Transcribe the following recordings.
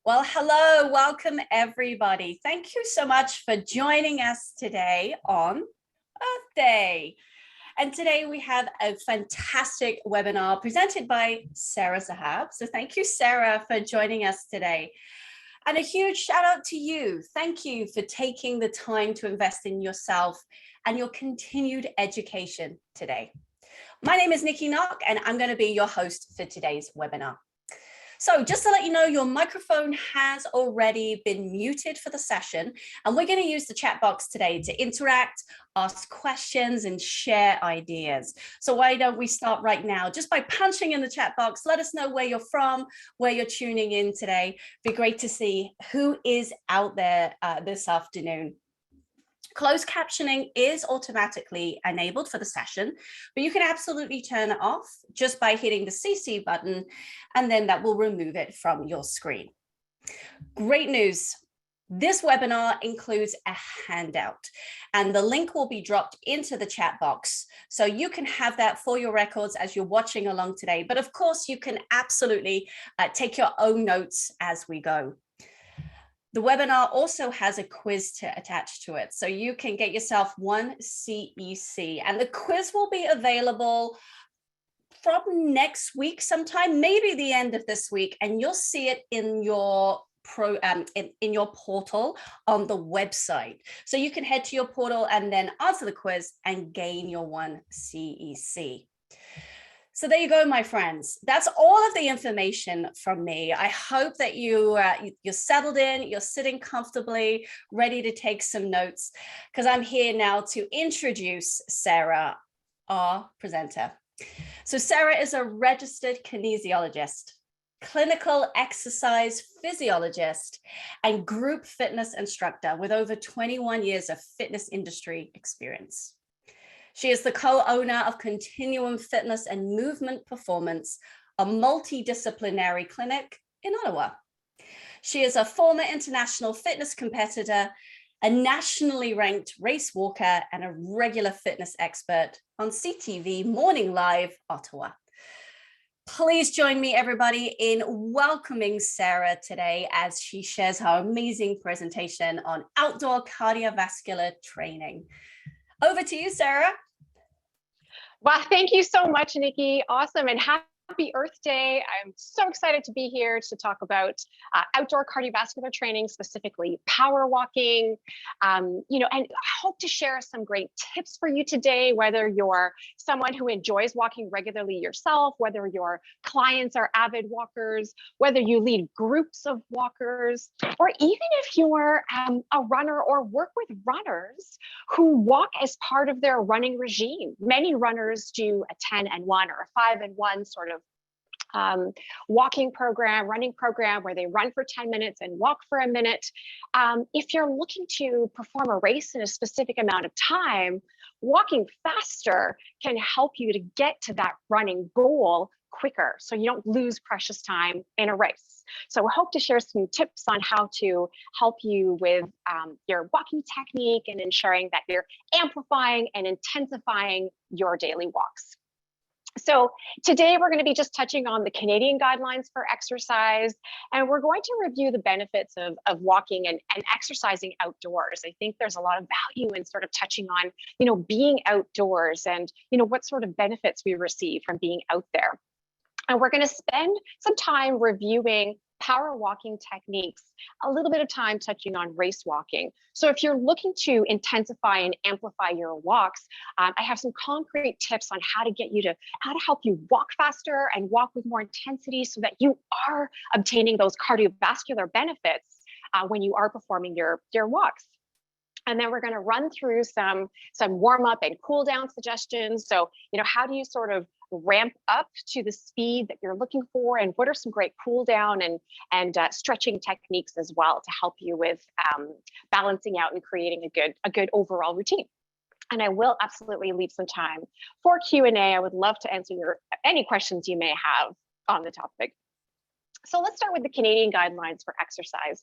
Well, hello, welcome everybody. Thank you so much for joining us today on Earth Day. And today we have a fantastic webinar presented by Sarah Zahab. So thank you, Sarah, for joining us today. And a huge shout out to you. Thank you for taking the time to invest in yourself and your continued education today. My name is Nikki Knock, and I'm going to be your host for today's webinar. So just to let you know, your microphone has already been muted for the session, and we're going to use the chat box today to interact, ask questions, and share ideas. So why don't we start right now, just by punching in the chat box. Let us know where you're from, where you're tuning in today. It'd be great to see who is out there this afternoon. Closed captioning is automatically enabled for the session, but you can absolutely turn it off just by hitting the CC button, and then that will remove it from your screen. Great news. This webinar includes a handout, and the link will be dropped into the chat box. So you can have that for your records as you're watching along today. But of course, you can absolutely take your own notes as we go. The webinar also has a quiz to attach to it, so you can get yourself one CEC, and the quiz will be available from next week sometime, maybe the end of this week, and you'll see it in your in your portal on the website. So you can head to your portal and then answer the quiz and gain your one CEC. So there you go, my friends. That's all of the information from me. I hope that you're settled in, you're sitting comfortably, ready to take some notes, because I'm here now to introduce Sarah, our presenter. So Sarah is a registered kinesiologist, clinical exercise physiologist, and group fitness instructor with over 21 years of fitness industry experience. She is the co-owner of Continuum Fitness and Movement Performance, a multidisciplinary clinic in Ottawa. She is a former international fitness competitor, a nationally ranked race walker, and a regular fitness expert on CTV Morning Live Ottawa. Please join me, everybody, in welcoming Sarah today as she shares her amazing presentation on outdoor cardiovascular training. Over to you, Sarah. Well, thank you so much, Nikki. Awesome, and happy Earth Day. I'm so excited to be here to talk about outdoor cardiovascular training, specifically power walking. And I hope to share some great tips for you today, whether you're someone who enjoys walking regularly yourself, whether your clients are avid walkers, whether you lead groups of walkers, or even if you're a runner or work with runners who walk as part of their running regime. Many runners do a 10 and 1 or a 5 and 1 sort of running program where they run for 10 minutes and walk for a minute. If you're looking to perform a race in a specific amount of time, walking faster can help you to get to that running goal quicker, so you don't lose precious time in a race. So we hope to share some tips on how to help you with your walking technique and ensuring that you're amplifying and intensifying your daily walks. So today we're going to be just touching on the Canadian guidelines for exercise, and we're going to review the benefits of walking and exercising outdoors. I think there's a lot of value in sort of touching on, being outdoors and, what sort of benefits we receive from being out there. And we're going to spend some time reviewing power walking techniques, a little bit of time touching on race walking. So if you're looking to intensify and amplify your walks, I have some concrete tips on how to help you walk faster and walk with more intensity so that you are obtaining those cardiovascular benefits when you are performing your walks. And then we're going to run through some warm up and cool down suggestions. So, how do you sort of ramp up to the speed that you're looking for, and what are some great cool down and stretching techniques as well to help you with balancing out and creating a good overall routine. And I will absolutely leave some time for Q&A. I would love to answer any questions you may have on the topic. So let's start with the Canadian guidelines for exercise.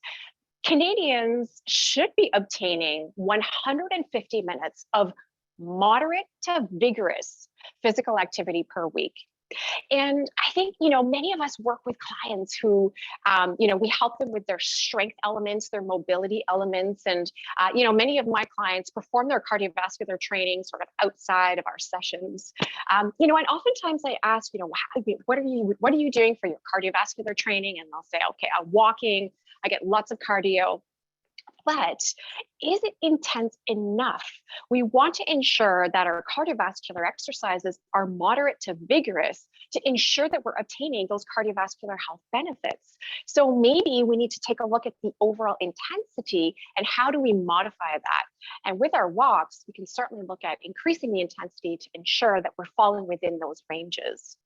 Canadians should be obtaining 150 minutes of moderate to vigorous physical activity per week. And I think, many of us work with clients who, we help them with their strength elements, their mobility elements. And, many of my clients perform their cardiovascular training sort of outside of our sessions. And oftentimes I ask, what are you doing for your cardiovascular training? And they'll say, okay, I'm walking, I get lots of cardio. But is it intense enough? We want to ensure that our cardiovascular exercises are moderate to vigorous to ensure that we're obtaining those cardiovascular health benefits. So maybe we need to take a look at the overall intensity and how do we modify that? And with our walks, we can certainly look at increasing the intensity to ensure that we're falling within those ranges.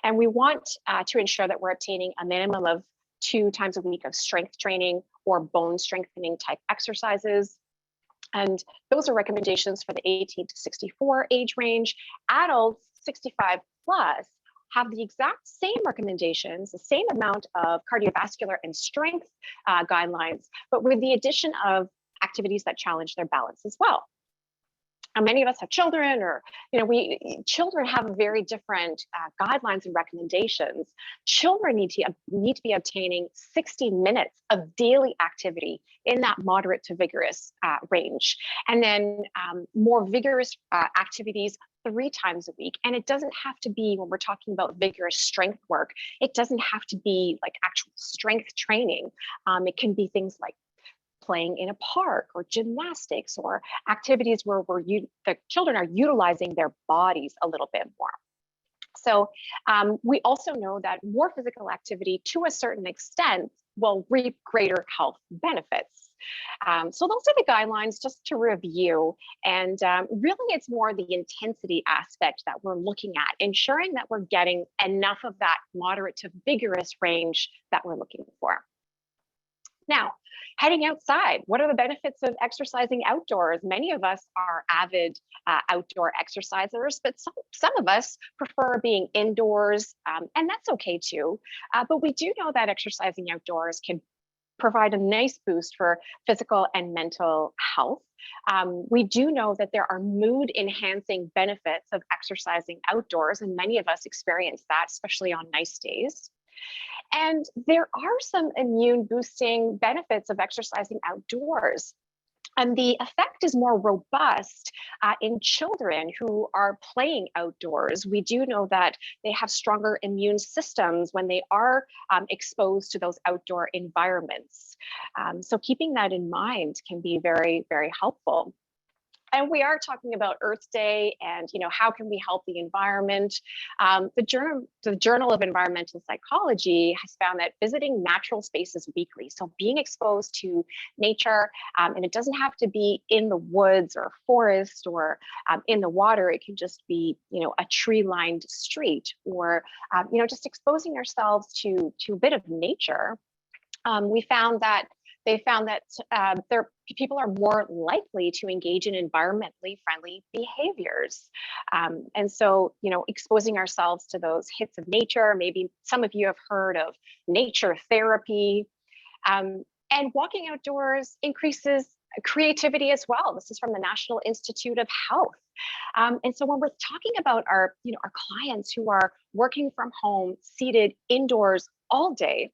And we want to ensure that we're obtaining a minimum of 2 times a week of strength training or bone strengthening type exercises. And those are recommendations for the 18 to 64 age range. Adults 65 plus have the exact same recommendations, the same amount of cardiovascular and strength guidelines, but with the addition of activities that challenge their balance as well. And many of us have children, or children have very different guidelines and recommendations. Children need to be obtaining 60 minutes of daily activity in that moderate to vigorous range, and then more vigorous activities 3 times a week. And it doesn't have to be, when we're talking about vigorous strength work, it doesn't have to be like actual strength training. It can be things like playing in a park or gymnastics or activities where the children are utilizing their bodies a little bit more. So we also know that more physical activity to a certain extent will reap greater health benefits. So those are the guidelines just to review. And really it's more the intensity aspect that we're looking at, ensuring that we're getting enough of that moderate to vigorous range that we're looking for. Now, heading outside, what are the benefits of exercising outdoors? Many of us are avid outdoor exercisers, but some of us prefer being indoors, and that's okay too. But we do know that exercising outdoors can provide a nice boost for physical and mental health. We do know that there are mood enhancing benefits of exercising outdoors, and many of us experience that, especially on nice days. And there are some immune boosting benefits of exercising outdoors. And the effect is more robust in children who are playing outdoors. We do know that they have stronger immune systems when they are exposed to those outdoor environments. So keeping that in mind can be very, very helpful. And we are talking about Earth Day and, how can we help the environment? The Journal of Environmental Psychology has found that visiting natural spaces weekly, so being exposed to nature, and it doesn't have to be in the woods or forest or in the water. It can just be, a tree-lined street, or, just exposing ourselves to a bit of nature. They found that people are more likely to engage in environmentally friendly behaviors. And so, exposing ourselves to those hits of nature, maybe some of you have heard of nature therapy, and walking outdoors increases creativity as well. This is from the National Institute of Health. And so when we're talking about our clients who are working from home, seated indoors all day,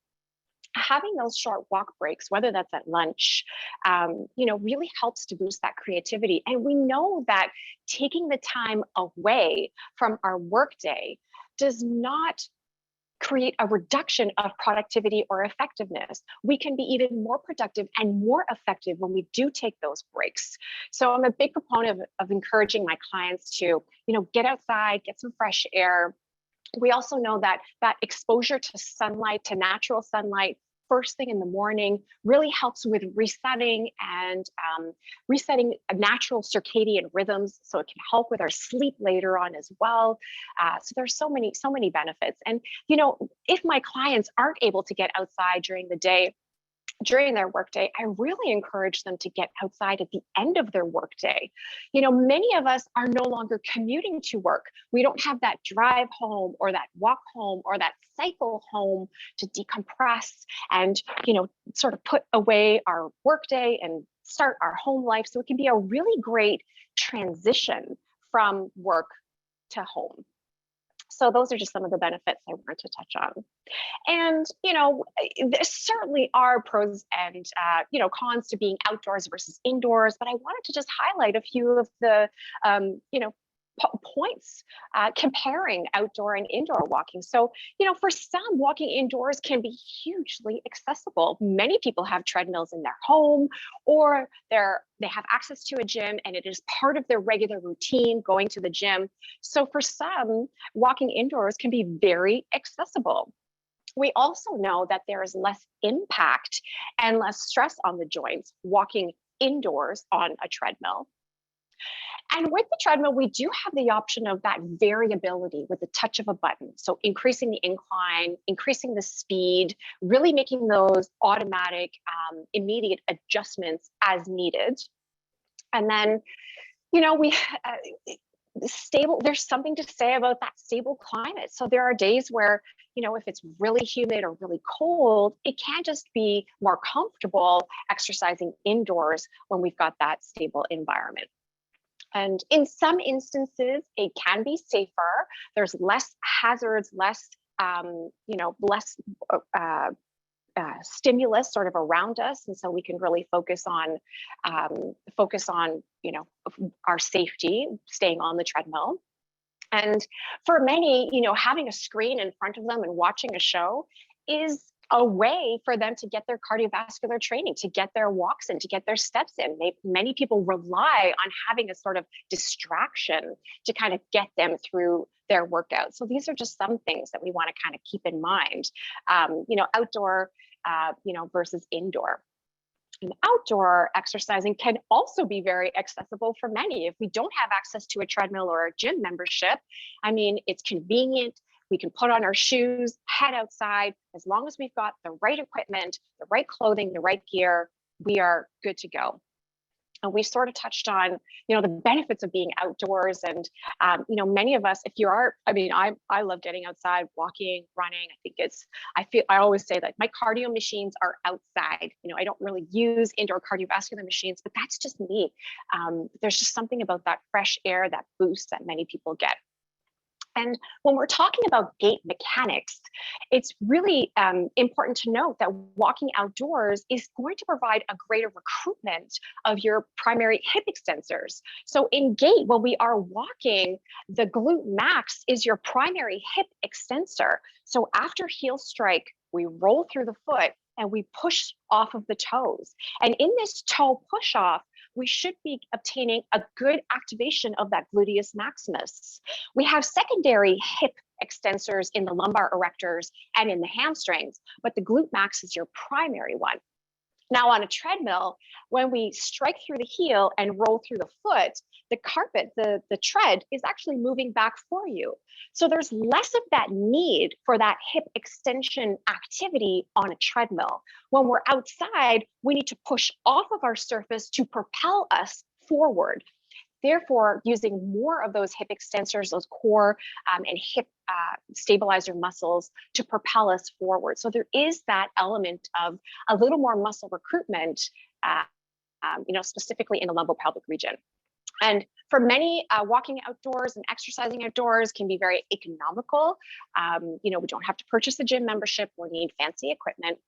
having those short walk breaks, whether that's at lunch, really helps to boost that creativity. And we know that taking the time away from our workday does not create a reduction of productivity or effectiveness. We can be even more productive and more effective when we do take those breaks. So I'm a big proponent of encouraging my clients to, get outside, get some fresh air. We also know that exposure to sunlight, to natural sunlight, first thing in the morning really helps with resetting and resetting natural circadian rhythms. So it can help with our sleep later on as well. So there's so many benefits. And, if my clients aren't able to get outside during the day, during their workday, I really encourage them to get outside at the end of their workday. Many of us are no longer commuting to work. We don't have that drive home or that walk home or that cycle home to decompress and, sort of put away our workday and start our home life. So it can be a really great transition from work to home. So those are just some of the benefits I wanted to touch on. And, there certainly are pros and, cons to being outdoors versus indoors, but I wanted to just highlight a few of the, points comparing outdoor and indoor walking. So, for some, walking indoors can be hugely accessible. Many people have treadmills in their home, or they have access to a gym and it is part of their regular routine going to the gym. So for some, walking indoors can be very accessible. We also know that there is less impact and less stress on the joints walking indoors on a treadmill. And with the treadmill, we do have the option of that variability with the touch of a button. So increasing the incline, increasing the speed, really making those automatic, immediate adjustments as needed. And then, we stable, there's something to say about that stable climate. So there are days where, if it's really humid or really cold, it can just be more comfortable exercising indoors when we've got that stable environment. And in some instances, it can be safer. There's less hazards, less, less stimulus sort of around us, and so we can really focus on, our safety, staying on the treadmill. And for many, having a screen in front of them and watching a show is a way for them to get their cardiovascular training, to get their walks in, to get their steps in. Many people rely on having a sort of distraction to kind of get them through their workout. So these are just some things that we want to kind of keep in mind, outdoor, versus indoor. And outdoor exercising can also be very accessible for many. If we don't have access to a treadmill or a gym membership, it's convenient. We can put on our shoes, head outside. As long as we've got the right equipment, the right clothing, the right gear, we are good to go. And we sort of touched on, the benefits of being outdoors. And, many of us, if you are, I love getting outside, walking, running. I always say that my cardio machines are outside. I don't really use indoor cardiovascular machines, but that's just me. There's just something about that fresh air, that boost that many people get. And when we're talking about gait mechanics, it's really important to note that walking outdoors is going to provide a greater recruitment of your primary hip extensors. So in gait, when we are walking, the glute max is your primary hip extensor. So after heel strike, we roll through the foot and we push off of the toes. And in this toe push off, we should be obtaining a good activation of that gluteus maximus. We have secondary hip extensors in the lumbar erectors and in the hamstrings, but the glute max is your primary one. Now on a treadmill, when we strike through the heel and roll through the foot, the carpet, the tread is actually moving back for you. So there's less of that need for that hip extension activity on a treadmill. When we're outside, we need to push off of our surface to propel us forward. Therefore, using more of those hip extensors, those core and hip stabilizer muscles to propel us forward. So there is that element of a little more muscle recruitment, specifically in the lumbopelvic region. And for many, walking outdoors and exercising outdoors can be very economical. We don't have to purchase a gym membership or need fancy equipment.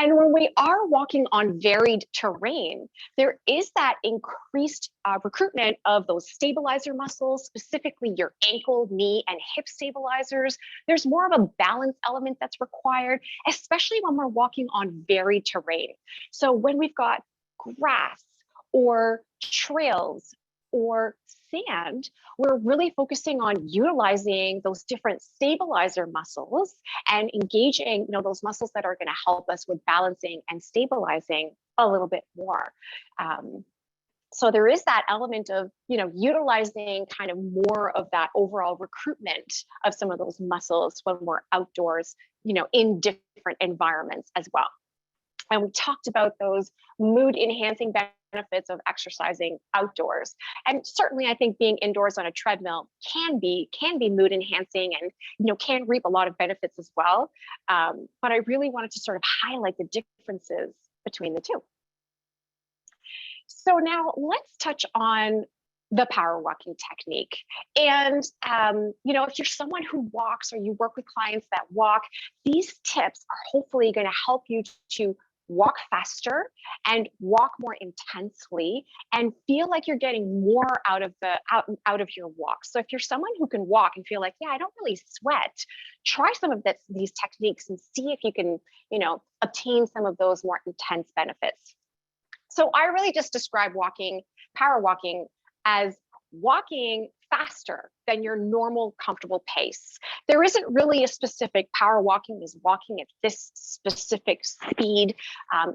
And when we are walking on varied terrain, there is that increased recruitment of those stabilizer muscles, specifically your ankle, knee, and hip stabilizers. There's more of a balance element that's required, especially when we're walking on varied terrain. So when we've got grass or trails or sand, we're really focusing on utilizing those different stabilizer muscles and engaging, those muscles that are going to help us with balancing and stabilizing a little bit more. So there is that element of, utilizing kind of more of that overall recruitment of some of those muscles when we're outdoors, in different environments as well. And we talked about those mood enhancing benefits of exercising outdoors. And certainly I think being indoors on a treadmill can be mood enhancing and, can reap a lot of benefits as well. But I really wanted to sort of highlight the differences between the two. So now let's touch on the power walking technique. And, you know, if you're someone who walks or you work with clients that walk, these tips are hopefully going to help you to walk faster and walk more intensely and feel like you're getting more out of the out of your walk. So if you're someone who can walk and feel like, yeah, I don't really sweat, try some of these techniques and see if you can, you know, obtain some of those more intense benefits. So I really just describe walking, power walking, as walking faster than your normal comfortable pace. There isn't really a specific power walking is walking at this specific speed.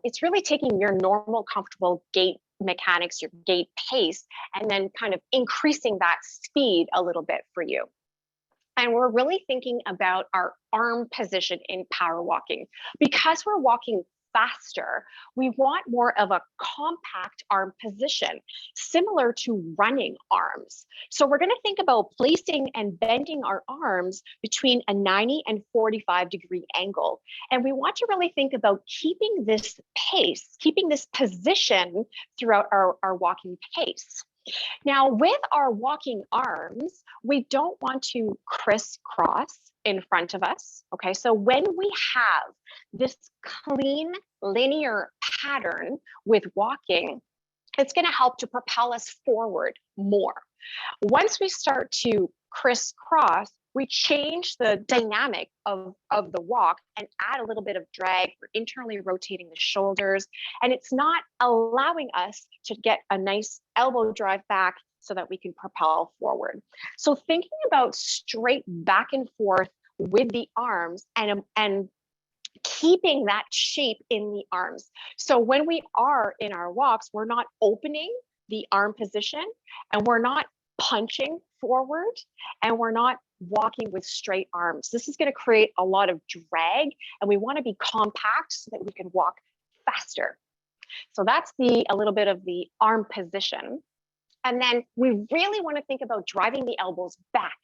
It's really taking your normal comfortable gait mechanics, your gait pace, and then kind of increasing that speed a little bit for you. And we're really thinking about our arm position in power walking. Because we're walking faster, we want more of a compact arm position, similar to running arms. So we're going to think about placing and bending our arms between a 90 and 45-degree angle. And we want to really think about keeping this pace, keeping this position throughout our walking pace. Now, with our walking arms, we don't want to crisscross in front of us. Okay, so when we have this clean linear pattern with walking, it's going to help to propel us forward more. Once we start to crisscross, we change the dynamic of the walk and add a little bit of drag. We're internally rotating the shoulders, and it's not allowing us to get a nice elbow drive back so that we can propel forward. So thinking about straight back and forth with the arms and keeping that shape in the arms. So when we are in our walks, we're not opening the arm position, and we're not punching forward, and we're not walking with straight arms. This is going to create a lot of drag, and we want to be compact so that we can walk faster. So that's a little bit of the arm position. And then we really want to think about driving the elbows back.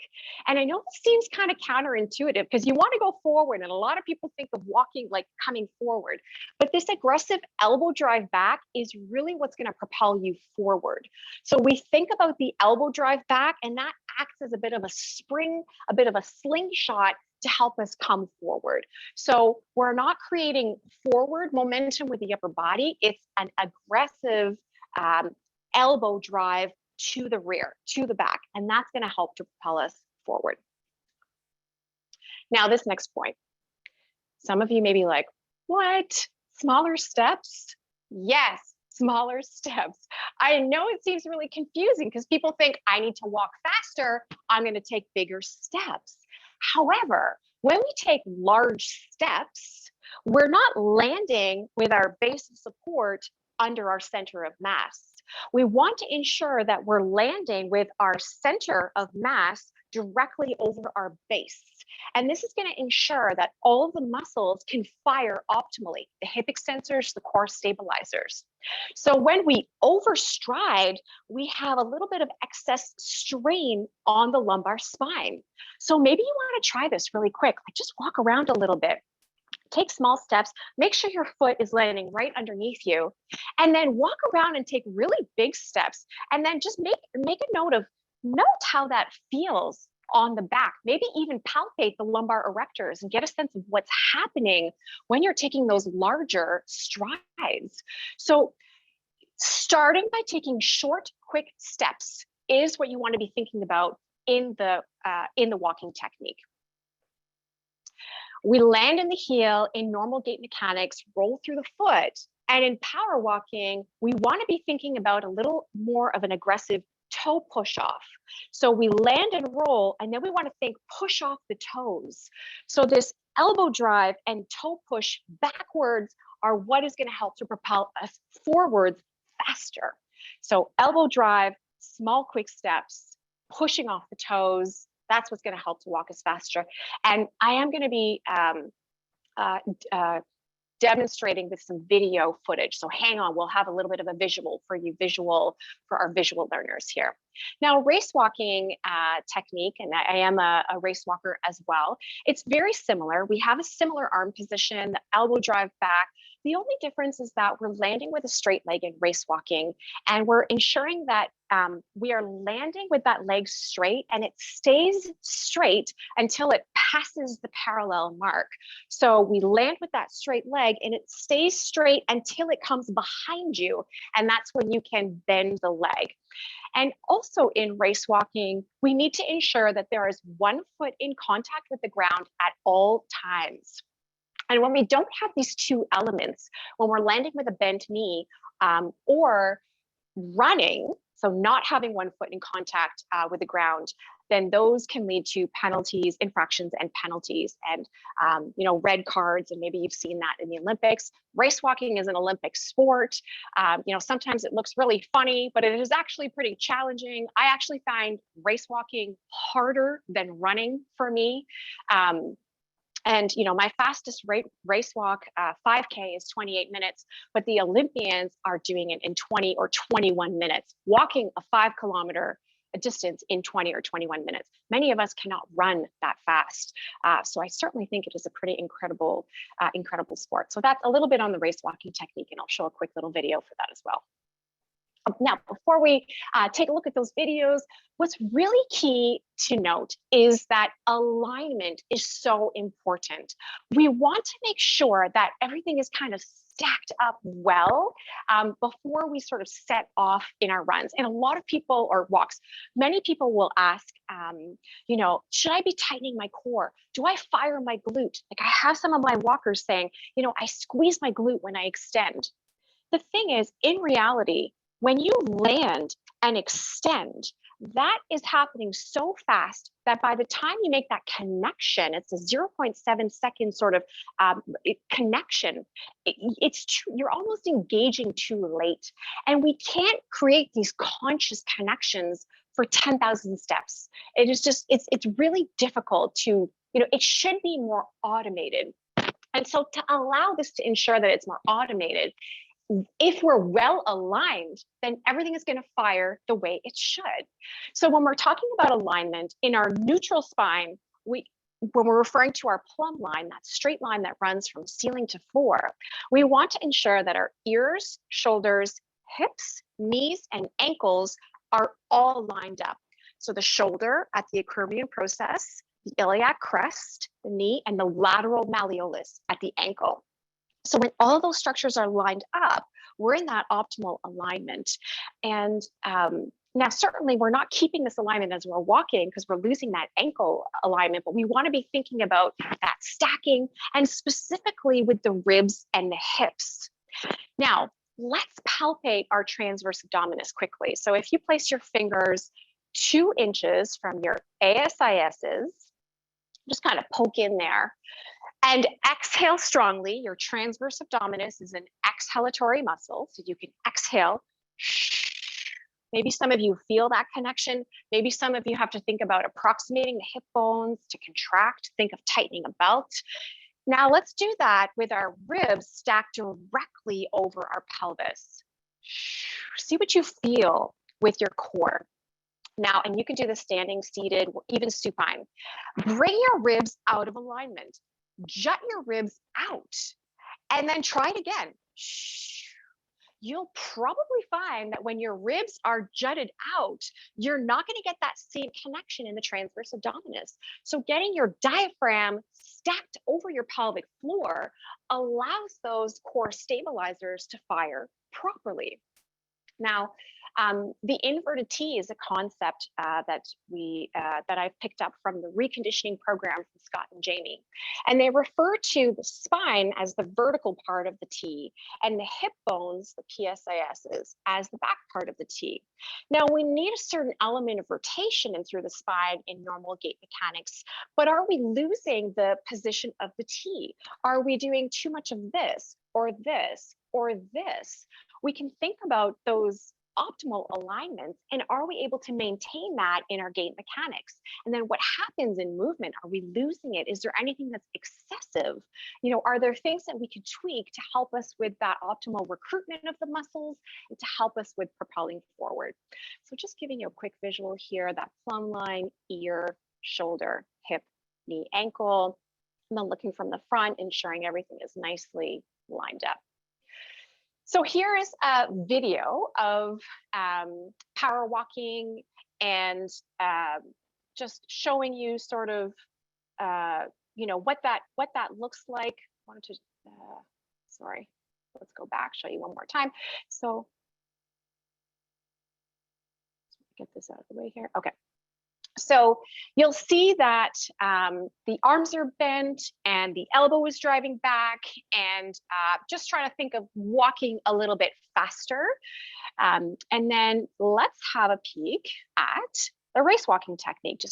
And I know this seems kind of counterintuitive because you want to go forward, and a lot of people think of walking like coming forward. But this aggressive elbow drive back is really what's going to propel you forward. So we think about the elbow drive back, and that acts as a bit of a spring, a bit of a slingshot to help us come forward. So we're not creating forward momentum with the upper body. It's an aggressive elbow drive to the rear, to the back, and that's going to help to propel us forward. Now, this next point, some of you may be like, what? Smaller steps? Yes, smaller steps. I know it seems really confusing because people think I need to walk faster, I'm going to take bigger steps. However, when we take large steps, we're not landing with our base of support under our center of mass. We want to ensure that we're landing with our center of mass directly over our base. And this is going to ensure that all of the muscles can fire optimally, the hip extensors, the core stabilizers. So when we overstride, we have a little bit of excess strain on the lumbar spine. So maybe you want to try this really quick. Like just walk around a little bit. Take small steps, make sure your foot is landing right underneath you, and then walk around and take really big steps. And then just make a note how that feels on the back. Maybe even palpate the lumbar erectors and get a sense of what's happening when you're taking those larger strides. So starting by taking short, quick steps is what you want to be thinking about in the walking technique. We land in the heel in normal gait mechanics, roll through the foot. And in power walking, we want to be thinking about a little more of an aggressive toe push off. So we land and roll, and then we want to think push off the toes. So this elbow drive and toe push backwards are what is going to help to propel us forwards faster. So elbow drive, small, quick steps, pushing off the toes. That's what's going to help to walk us faster. And I am going to be demonstrating with some video footage. So hang on, we'll have a little bit of a visual for our visual learners here. Now, race walking technique, and I am a race walker as well. It's very similar. We have a similar arm position, the elbow drive back. The only difference is that we're landing with a straight leg in race walking, and we're ensuring that we are landing with that leg straight and it stays straight until it passes the parallel mark. So we land with that straight leg and it stays straight until it comes behind you. And that's when you can bend the leg. And also in race walking, we need to ensure that there is one foot in contact with the ground at all times. And when we don't have these two elements, when we're landing with a bent knee or running, so not having one foot in contact with the ground, then those can lead to penalties, infractions, and penalties, and red cards. And maybe you've seen that in the Olympics. Race walking is an Olympic sport. Sometimes it looks really funny, but it is actually pretty challenging. I actually find race walking harder than running for me. And my fastest race walk, 5K, is 28 minutes, but the Olympians are doing it in 20 or 21 minutes, walking a 5 kilometer distance in 20 or 21 minutes. Many of us cannot run that fast. So I certainly think it is a pretty incredible sport. So that's a little bit on the race walking technique, and I'll show a quick little video for that as well. Now, before we take a look at those videos, what's really key to note is that alignment is so important. We want to make sure that everything is kind of stacked up well before we sort of set off in our runs. And a lot of people, or walks, many people will ask, should I be tightening my core? Do I fire my glute? Like, I have some of my walkers saying, I squeeze my glute when I extend. The thing is, in reality, when you land and extend, that is happening so fast that by the time you make that connection, it's a 0.7 second sort of connection. You're almost engaging too late. And we can't create these conscious connections for 10,000 steps. It is just, it's really difficult to, it should be more automated. And so to allow this to ensure that it's more automated, if we're well aligned, then everything is going to fire the way it should. So when we're talking about alignment in our neutral spine, when we're referring to our plumb line, that straight line that runs from ceiling to floor, we want to ensure that our ears, shoulders, hips, knees, and ankles are all lined up. So the shoulder at the acromion process, the iliac crest, the knee, and the lateral malleolus at the ankle. So when all of those structures are lined up, we're in that optimal alignment. And now, certainly, we're not keeping this alignment as we're walking because we're losing that ankle alignment, but we want to be thinking about that stacking, and specifically with the ribs and the hips. Now, let's palpate our transverse abdominis quickly. So if you place your fingers 2 inches from your ASISs, just kind of poke in there, and exhale strongly. Your transverse abdominis is an exhalatory muscle, so you can exhale. Maybe some of you feel that connection. Maybe some of you have to think about approximating the hip bones to contract. Think of tightening a belt. Now let's do that with our ribs stacked directly over our pelvis. See what you feel with your core. Now, and you can do this standing, seated, even supine. Bring your ribs out of alignment. Jut your ribs out, and then try it again. You'll probably find that when your ribs are jutted out, you're not going to get that same connection in the transverse abdominis. So getting your diaphragm stacked over your pelvic floor allows those core stabilizers to fire properly. Now, the inverted T is a concept that I've picked up from the reconditioning program from Scott and Jamie. And they refer to the spine as the vertical part of the T, and the hip bones, the PSISs, as the back part of the T. Now, we need a certain element of rotation in through the spine in normal gait mechanics, but are we losing the position of the T? Are we doing too much of this, or this, or this? We can think about those optimal alignments, and are we able to maintain that in our gait mechanics? And then what happens in movement? Are we losing it? Is there anything that's excessive? Are there things that we could tweak to help us with that optimal recruitment of the muscles and to help us with propelling forward? So just giving you a quick visual here, that plumb line, ear, shoulder, hip, knee, ankle, and then looking from the front, ensuring everything is nicely lined up. So here is a video of power walking and just showing you sort of what that looks like. I wanted to sorry, let's go back, show you one more time. So get this out of the way here. Okay. So you'll see that the arms are bent and the elbow is driving back, and just trying to think of walking a little bit faster. And then let's have a peek at the race walking technique,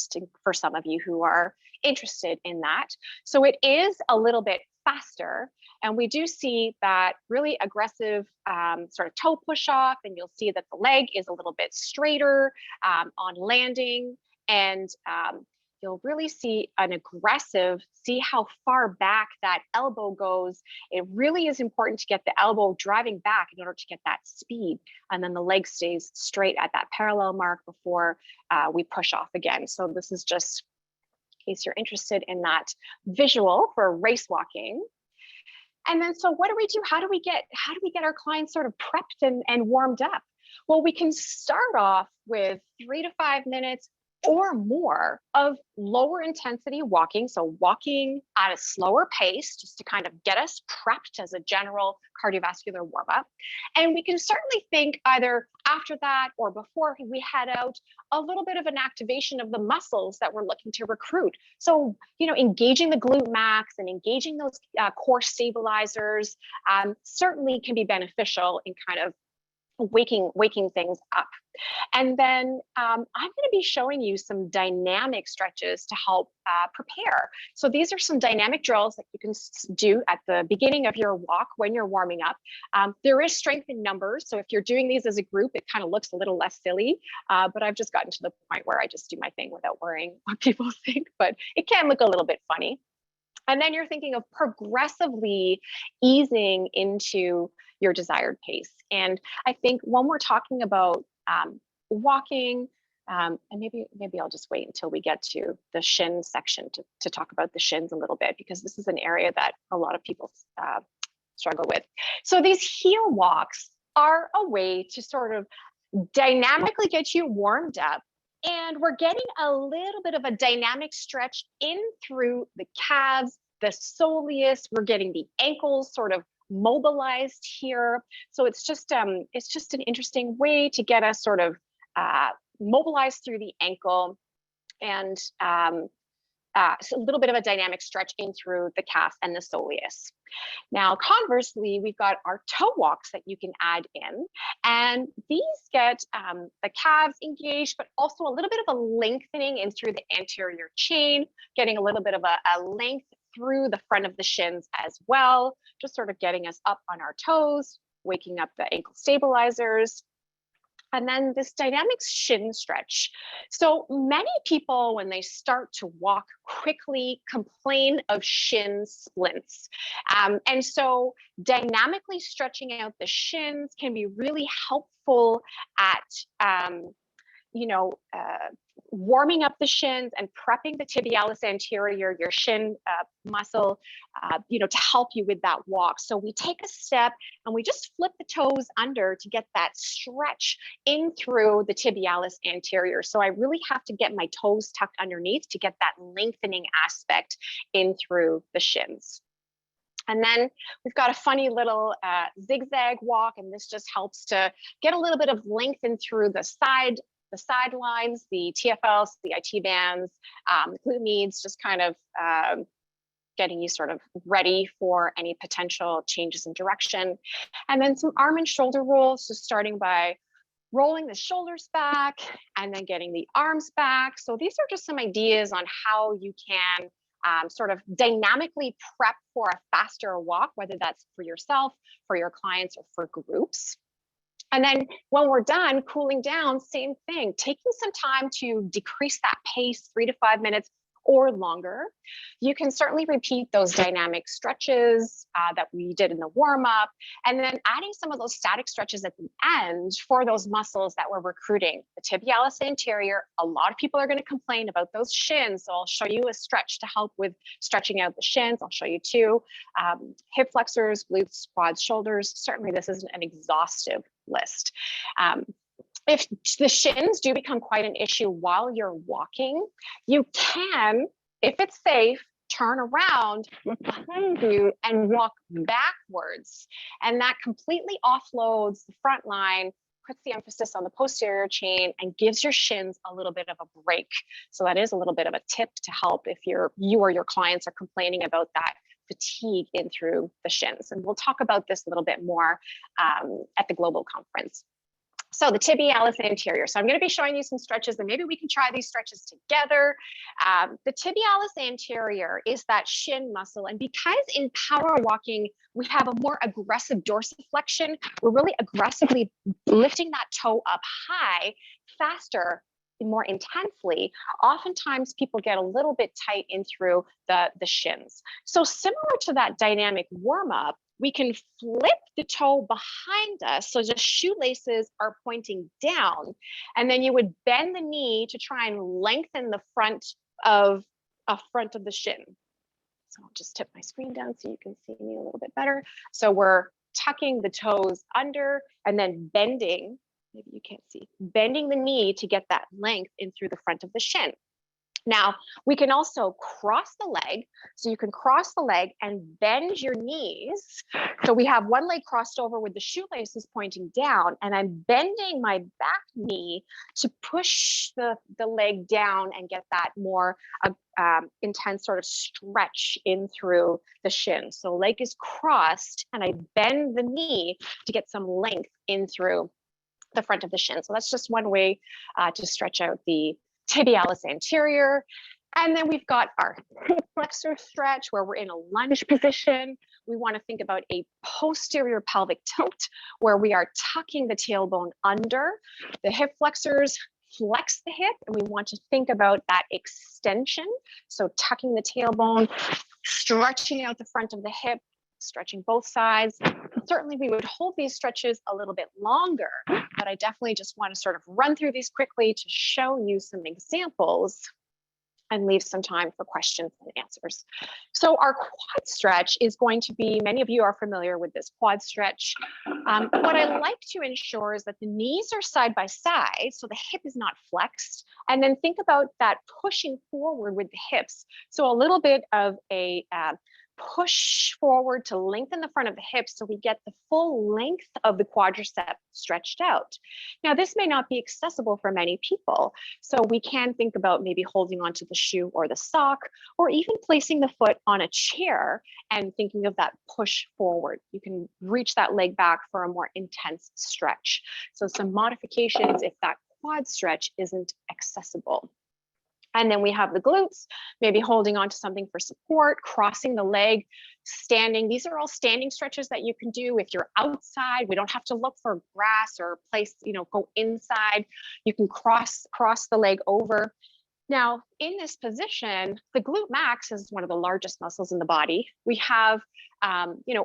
for some of you who are interested in that. So it is a little bit faster, and we do see that really aggressive sort of toe push off, and you'll see that the leg is a little bit straighter on landing. And you'll really see an aggressive, see how far back that elbow goes. It really is important to get the elbow driving back in order to get that speed. And then the leg stays straight at that parallel mark before we push off again. So this is just in case you're interested in that visual for race walking. And then, so what do we do? How do we get our clients sort of prepped and warmed up? Well, we can start off with 3 to 5 minutes or more of lower intensity walking. So walking at a slower pace, just to kind of get us prepped as a general cardiovascular warm up. And we can certainly think either after that or before we head out, a little bit of an activation of the muscles that we're looking to recruit. So, engaging the glute max and engaging those core stabilizers certainly can be beneficial in kind of waking things up. And then I'm going to be showing you some dynamic stretches to help prepare. So these are some dynamic drills that you can do at the beginning of your walk when you're warming up. There is strength in numbers. So if you're doing these as a group, it kind of looks a little less silly, but I've just gotten to the point where I just do my thing without worrying what people think, but it can look a little bit funny. And then you're thinking of progressively easing into your desired pace. And I think when we're talking about walking, and maybe I'll just wait until we get to the shin section to talk about the shins a little bit, because this is an area that a lot of people struggle with. So these heel walks are a way to sort of dynamically get you warmed up. And we're getting a little bit of a dynamic stretch in through the calves, the soleus. We're getting the ankles sort of mobilized here. So it's just an interesting way to get us sort of mobilized through the ankle, and so a little bit of a dynamic stretch in through the calf and the soleus. Now, conversely, we've got our toe walks that you can add in, and these get the calves engaged, but also a little bit of a lengthening in through the anterior chain, getting a little bit of a length through the front of the shins as well, just sort of getting us up on our toes, waking up the ankle stabilizers. And then this dynamic shin stretch. So many people, when they start to walk quickly, complain of shin splints. And so dynamically stretching out the shins can be really helpful at, warming up the shins and prepping the tibialis anterior, your shin muscle, to help you with that walk. So we take a step and we just flip the toes under to get that stretch in through the tibialis anterior. So I really have to get my toes tucked underneath to get that lengthening aspect in through the shins. And then we've got a funny little zigzag walk, and this just helps to get a little bit of lengthen through the sidelines, the TFLs, the IT bands, the glute medius, just kind of getting you sort of ready for any potential changes in direction. And then some arm and shoulder rolls, so starting by rolling the shoulders back and then getting the arms back. So these are just some ideas on how you can sort of dynamically prep for a faster walk, whether that's for yourself, for your clients, or for groups. And then when we're done cooling down, same thing, taking some time to decrease that pace, 3 to 5 minutes or longer. You can certainly repeat those dynamic stretches that we did in the warm-up, and then adding some of those static stretches at the end for those muscles that we're recruiting. The tibialis anterior, a lot of people are going to complain about those shins, so I'll show you a stretch to help with stretching out the shins. I'll show you two. Hip flexors, glutes, quads, shoulders. Certainly this isn't an exhaustive list. If the shins do become quite an issue while you're walking, you can, if it's safe, turn around behind you and walk backwards. And that completely offloads the front line, puts the emphasis on the posterior chain, and gives your shins a little bit of a break. So that is a little bit of a tip to help if you or your clients are complaining about that fatigue in through the shins. And we'll talk about this a little bit more at the global conference. So the tibialis anterior. So I'm going to be showing you some stretches, and maybe we can try these stretches together. The tibialis anterior is that shin muscle. And because in power walking, we have a more aggressive dorsiflexion, we're really aggressively lifting that toe up high, faster, more intensely. Oftentimes people get a little bit tight in through the shins. So similar to that dynamic warm-up, we can flip the toe behind us so the shoelaces are pointing down, and then you would bend the knee to try and lengthen the front of the shin. So I'll just tip my screen down so you can see me a little bit better. So we're tucking the toes under and then bending, maybe you can't see, bending the knee to get that length in through the front of the shin. Now, we can also cross the leg. So you can cross the leg and bend your knees. So we have one leg crossed over with the shoelaces pointing down, and I'm bending my back knee to push the leg down and get that more intense sort of stretch in through the shin. So leg is crossed and I bend the knee to get some length in through the front of the shin. So that's just one way to stretch out the tibialis anterior. And then we've got our hip flexor stretch where we're in a lunge position. We want to think about a posterior pelvic tilt where we are tucking the tailbone under. The hip flexors flex the hip, and we want to think about that extension. So tucking the tailbone, stretching out the front of the hip, stretching both sides. Certainly we would hold these stretches a little bit longer, but I definitely just want to sort of run through these quickly to show you some examples and leave some time for questions and answers. So our quad stretch is going to be, many of you are familiar with this quad stretch. What I like to ensure is that the knees are side by side, so the hip is not flexed. And then think about that pushing forward with the hips. So a little bit of a push forward to lengthen the front of the hips so we get the full length of the quadricep stretched out. Now, this may not be accessible for many people, so we can think about maybe holding onto the shoe or the sock, or even placing the foot on a chair and thinking of that push forward. You can reach that leg back for a more intense stretch. So some modifications if that quad stretch isn't accessible. And then we have the glutes, maybe holding on to something for support, crossing the leg, standing. These are all standing stretches that you can do if you're outside. We don't have to look for grass or place, go inside. You can cross the leg over. Now, in this position, the glute max is one of the largest muscles in the body. We have,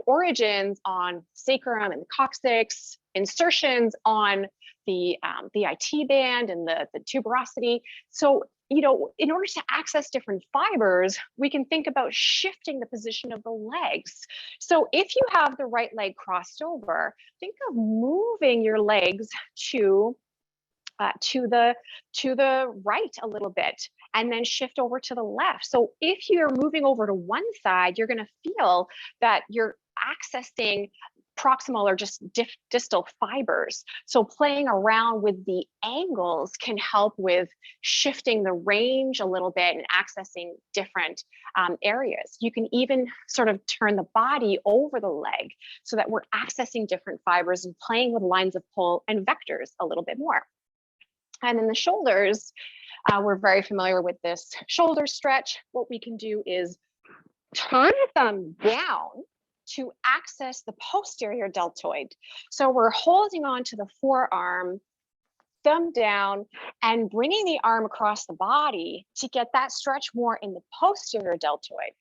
origins on sacrum and the coccyx, insertions on the IT band and the tuberosity. So, in order to access different fibers, we can think about shifting the position of the legs. So if you have the right leg crossed over, think of moving your legs to the right a little bit, and then shift over to the left. So if you're moving over to one side, you're going to feel that you're accessing proximal or just distal fibers. So playing around with the angles can help with shifting the range a little bit and accessing different areas. You can even sort of turn the body over the leg so that we're accessing different fibers and playing with lines of pull and vectors a little bit more. And in the shoulders, we're very familiar with this shoulder stretch. What we can do is turn the thumb down to access the posterior deltoid. So we're holding on to the forearm thumb down and bringing the arm across the body to get that stretch more in the posterior deltoid.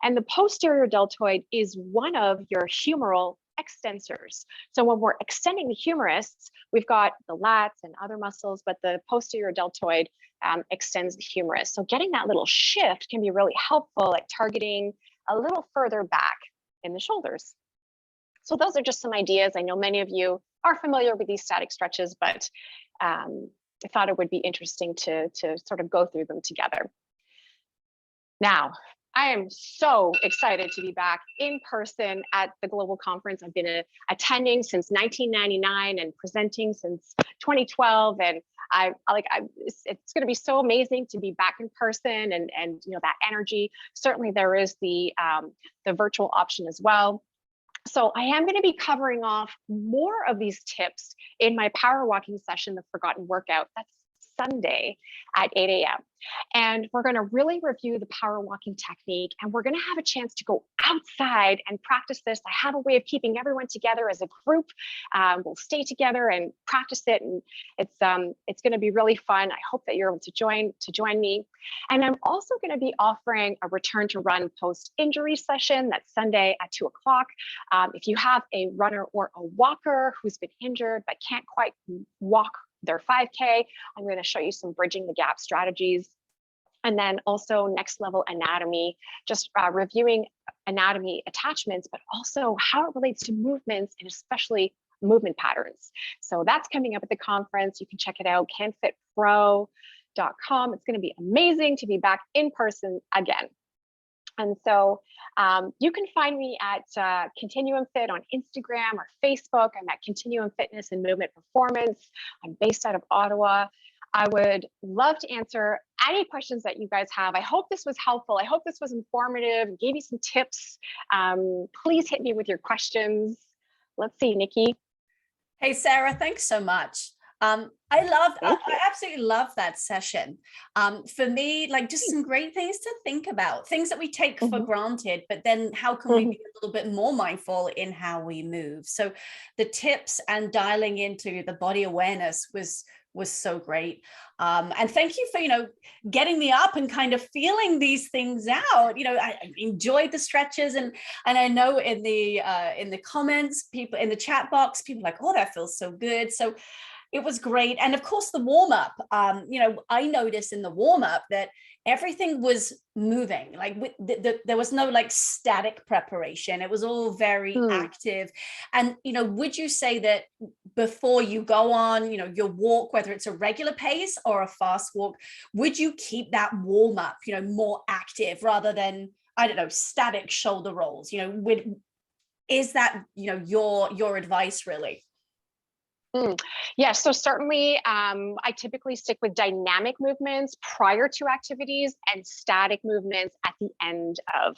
And the posterior deltoid is one of your humeral extensors. So when we're extending the humerus, we've got the lats and other muscles, but the posterior deltoid extends the humerus. So getting that little shift can be really helpful at targeting a little further back in the shoulders. So those are just some ideas. I know many of you are familiar with these static stretches, but I thought it would be interesting to sort of go through them together. Now, I am so excited to be back in person at the global conference. I've been attending since 1999 and presenting since 2012. And it's going to be so amazing to be back in person and you know, that energy. Certainly there is the virtual option as well. So I am going to be covering off more of these tips in my power walking session, the Forgotten Workout. That's Sunday at 8 a.m. And we're going to really review the power walking technique, and we're going to have a chance to go outside and practice this. I have a way of keeping everyone together as a group. We'll stay together and practice it, and it's going to be really fun. I hope that you're able to join me. And I'm also going to be offering a return to run post-injury session. That's Sunday at 2 o'clock. If you have a runner or a walker who's been injured but can't quite walk their 5K, I'm going to show you some bridging the gap strategies. And then also next level anatomy, just reviewing anatomy attachments, but also how it relates to movements and especially movement patterns. So that's coming up at the conference. You can check it out, canfitpro.com. It's going to be amazing to be back in person again. And so you can find me at Continuum Fit on Instagram or Facebook. I'm at Continuum Fitness and Movement Performance. I'm based out of Ottawa. I would love to answer any questions that you guys have. I hope this was helpful. I hope this was informative, gave you some tips. Please hit me with your questions. Let's see, Nikki. Hey, Sarah, thanks so much. I absolutely love that session. For me, like just some great things to think about, things that we take for granted, but then how can we be a little bit more mindful in how we move? So the tips and dialing into the body awareness was so great. And thank you for, getting me up and kind of feeling these things out. I enjoyed the stretches, and I know in the comments, people in the chat box, people are like, oh, that feels so good. So it was great. And of course, the warm up, I noticed in the warm up that everything was moving. Like there was no like static preparation. It was all very active. And, would you say that before you go on, your walk, whether it's a regular pace or a fast walk, would you keep that warm up, more active rather than, I don't know, static shoulder rolls? Is that, your advice really? Yeah, so certainly I typically stick with dynamic movements prior to activities and static movements at the end of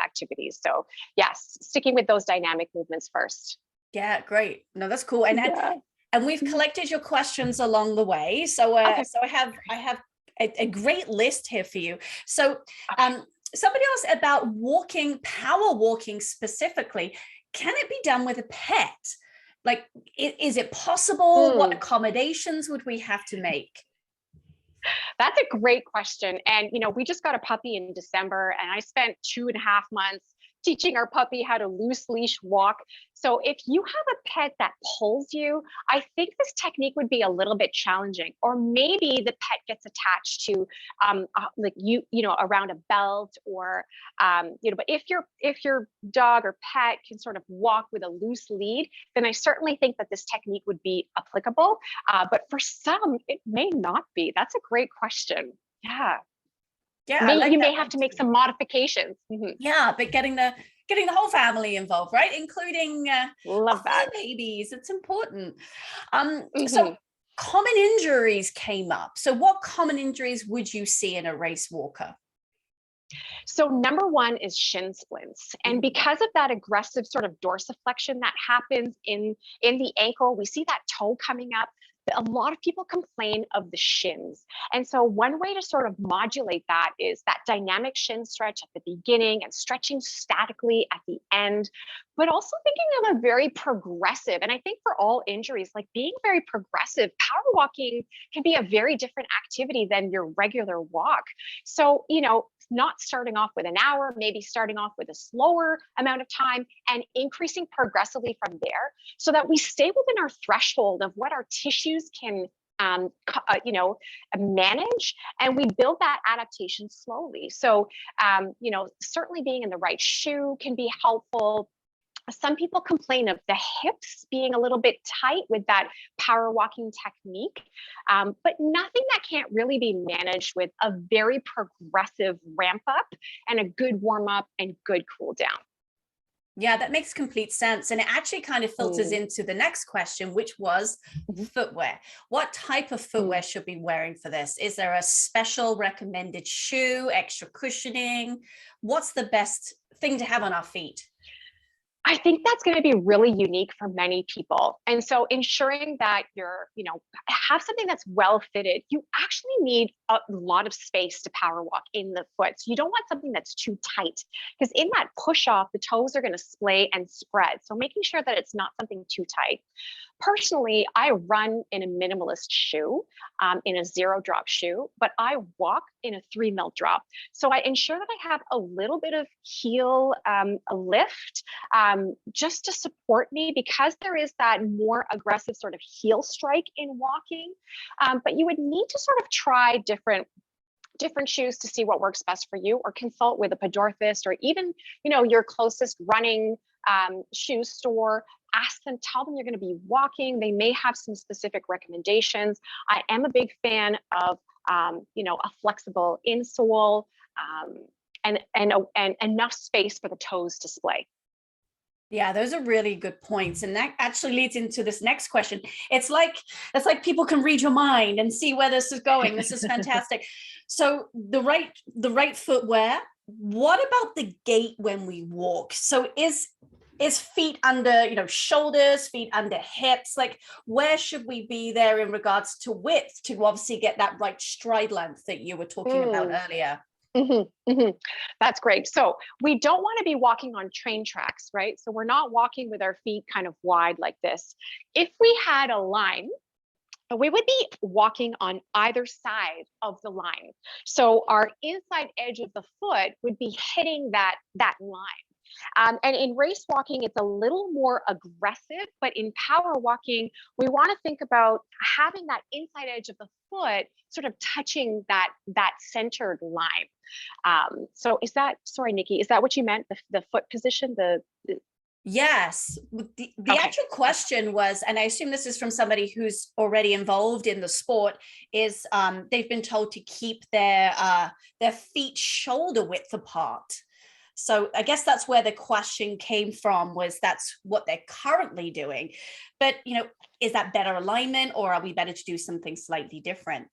activities. So yes, sticking with those dynamic movements first. Yeah, great. No, that's cool. And we've collected your questions along the way. So so I have a great list here for you. So somebody asked about power walking specifically. Can it be done with a pet? Like, is it possible? What accommodations would we have to make? That's a great question. And, we just got a puppy in December, and I spent 2.5 months teaching our puppy how to loose leash walk. So if you have a pet that pulls you, I think this technique would be a little bit challenging. Or maybe the pet gets attached to around a belt, or but if your dog or pet can sort of walk with a loose lead, then I certainly think that this technique would be applicable. But for some, it may not be. That's a great question. Yeah. Yeah, you may have to make some modifications. Yeah, but getting the whole family involved, right? Including love that babies. It's important. So common injuries came up. So what common injuries would you see in a race walker? So number one is shin splints. And because of that aggressive sort of dorsiflexion that happens in the ankle, we see that toe coming up. a lot of people complain of the shins. And so one way to sort of modulate that is that dynamic shin stretch at the beginning and stretching statically at the end, but also thinking of a very progressive. And I think for all injuries, like being very progressive, power walking can be a very different activity than your regular walk. So, not starting off with an hour, maybe starting off with a slower amount of time and increasing progressively from there so that we stay within our threshold of what our tissues can manage, and we build that adaptation slowly. So, certainly being in the right shoe can be helpful. Some people complain of the hips being a little bit tight with that power walking technique, but nothing that can't really be managed with a very progressive ramp up and a good warm up and good cool down. Yeah, that makes complete sense. And it actually kind of filters into the next question, which was footwear. What type of footwear should be wearing for this? Is there a special recommended shoe, extra cushioning? What's the best thing to have on our feet? I think that's going to be really unique for many people. And so ensuring that have something that's well fitted. You actually need a lot of space to power walk in the foot. So you don't want something that's too tight, because in that push off, the toes are going to splay and spread. So making sure that it's not something too tight. Personally, I run in a minimalist shoe, in a 0 drop shoe, but I walk in a 3 mil drop. So I ensure that I have a little bit of heel a lift, just to support me, because there is that more aggressive sort of heel strike in walking. But you would need to sort of try different shoes to see what works best for you, or consult with a podorthist, or even your closest running shoe store. Ask them, tell them you're going to be walking. They may have some specific recommendations. I am a big fan of a flexible insole, and enough space for the toes to splay. Yeah, those are really good points. And that actually leads into this next question. It's like people can read your mind and see where this is going. This is fantastic. So the right footwear. What about the gait when we walk? So is feet under, shoulders, feet under hips? Like, where should we be there in regards to width to obviously get that right stride length that you were talking about earlier? That's great. So we don't want to be walking on train tracks, right? So we're not walking with our feet kind of wide like this. If we had a line, we would be walking on either side of the line. So our inside edge of the foot would be hitting that line. And in race walking, it's a little more aggressive, but in power walking, we want to think about having that inside edge of the foot sort of touching that centered line. So sorry, Nikki, is that what you meant? The foot position, Yes. The Okay. actual question was, and I assume this is from somebody who's already involved in the sport, is they've been told to keep their feet shoulder width apart. So I guess that's where the question came from, was that's what they're currently doing. But, is that better alignment, or are we better to do something slightly different?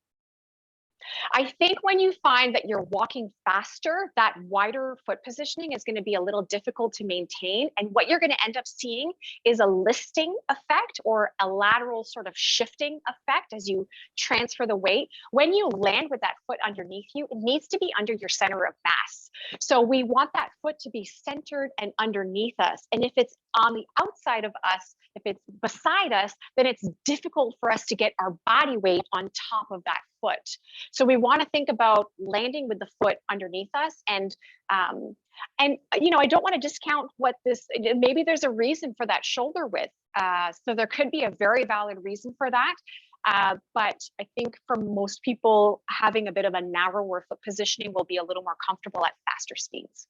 I think when you find that you're walking faster, that wider foot positioning is going to be a little difficult to maintain. And what you're going to end up seeing is a listing effect, or a lateral sort of shifting effect as you transfer the weight. When you land with that foot underneath you, it needs to be under your center of mass. So we want that foot to be centered and underneath us. And if it's on the outside of us, if it's beside us, then it's difficult for us to get our body weight on top of that foot. So we want to think about landing with the foot underneath us. And I don't want to discount maybe there's a reason for that shoulder width. So there could be a very valid reason for that. But I think for most people, having a bit of a narrower foot positioning will be a little more comfortable at faster speeds.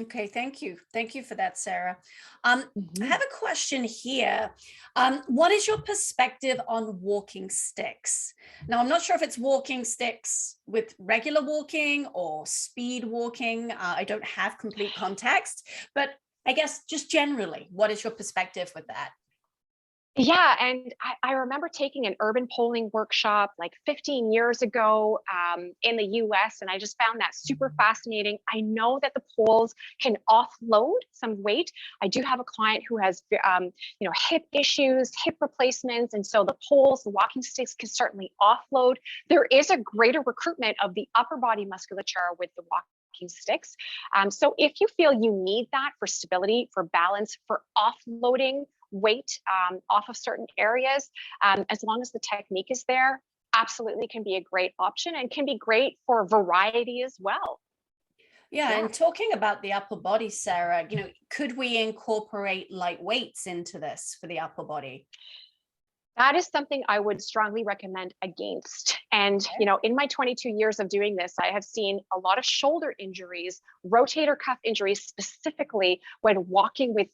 Okay, thank you. Thank you for that, Sarah. I have a question here. What is your perspective on walking sticks? Now, I'm not sure if it's walking sticks with regular walking or speed walking. I don't have complete context, but I guess just generally, what is your perspective with that? Yeah, and I remember taking an urban polling workshop like 15 years ago in the US, and I just found that super fascinating. I know that the polls can offload some weight. I do have a client who has, hip issues, hip replacements, and so the poles, the walking sticks can certainly offload. There is a greater recruitment of the upper body musculature with the walking sticks. So if you feel you need that for stability, for balance, for offloading weight off of certain areas, as long as the technique is there, absolutely can be a great option and can be great for variety as well. Yeah, Yeah. and talking about the upper body, Sarah, could we incorporate light weights into this for the upper body? That is something I would strongly recommend against. And, Okay. in my 22 years of doing this, I have seen a lot of shoulder injuries, rotator cuff injuries, specifically when walking with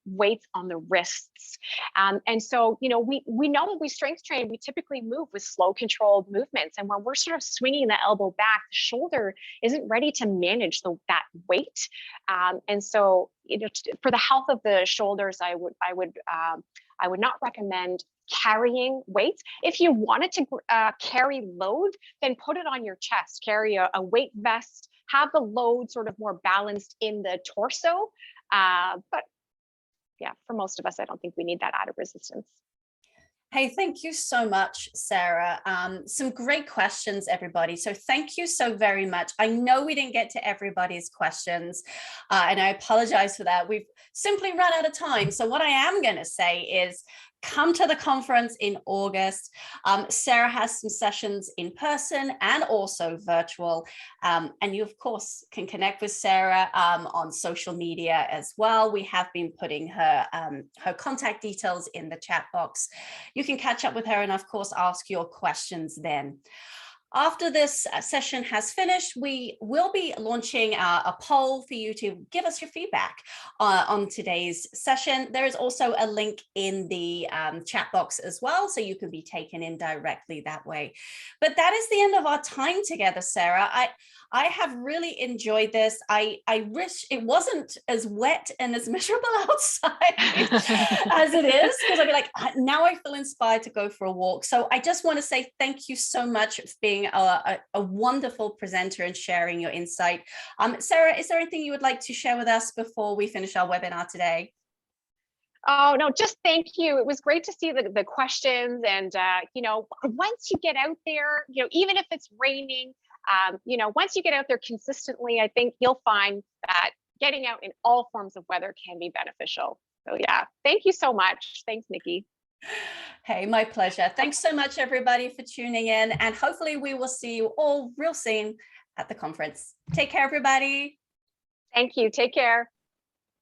weights on the wrists. And so, we know when we strength train, we typically move with slow, controlled movements. And when we're sort of swinging the elbow back, the shoulder isn't ready to manage that weight. And so, for the health of the shoulders, I would not recommend carrying weights. If you wanted to carry load, then put it on your chest, carry a weight vest, have the load sort of more balanced in the torso. But yeah, for most of us, I don't think we need that added resistance. Hey, thank you so much, Sarah. Some great questions, everybody. So thank you so very much. I know we didn't get to everybody's questions, and I apologize for that. We've simply run out of time. So what I am going to say is come to the conference in August. Sarah has some sessions in person and also virtual. And you, of course, can connect with Sarah on social media as well. We have been putting her contact details in the chat box. You can catch up with her and, of course, ask your questions then. After this session has finished, we will be launching a poll for you to give us your feedback on today's session. There is also a link in the chat box as well, so you can be taken in directly that way. But that is the end of our time together, Sarah. I have really enjoyed this. I wish it wasn't as wet and as miserable outside as it is, because I'd be like, now I feel inspired to go for a walk. So I just want to say thank you so much for being a wonderful presenter and sharing your insight. Sarah, is there anything you would like to share with us before we finish our webinar today? Oh, no, just thank you. It was great to see the questions. And, once you get out there, even if it's raining, once you get out there consistently, I think you'll find that getting out in all forms of weather can be beneficial. So yeah, thank you so much. Thanks, Nikki. Hey, my pleasure. Thanks so much, everybody, for tuning in. And hopefully we will see you all real soon at the conference. Take care, everybody. Thank you. Take care.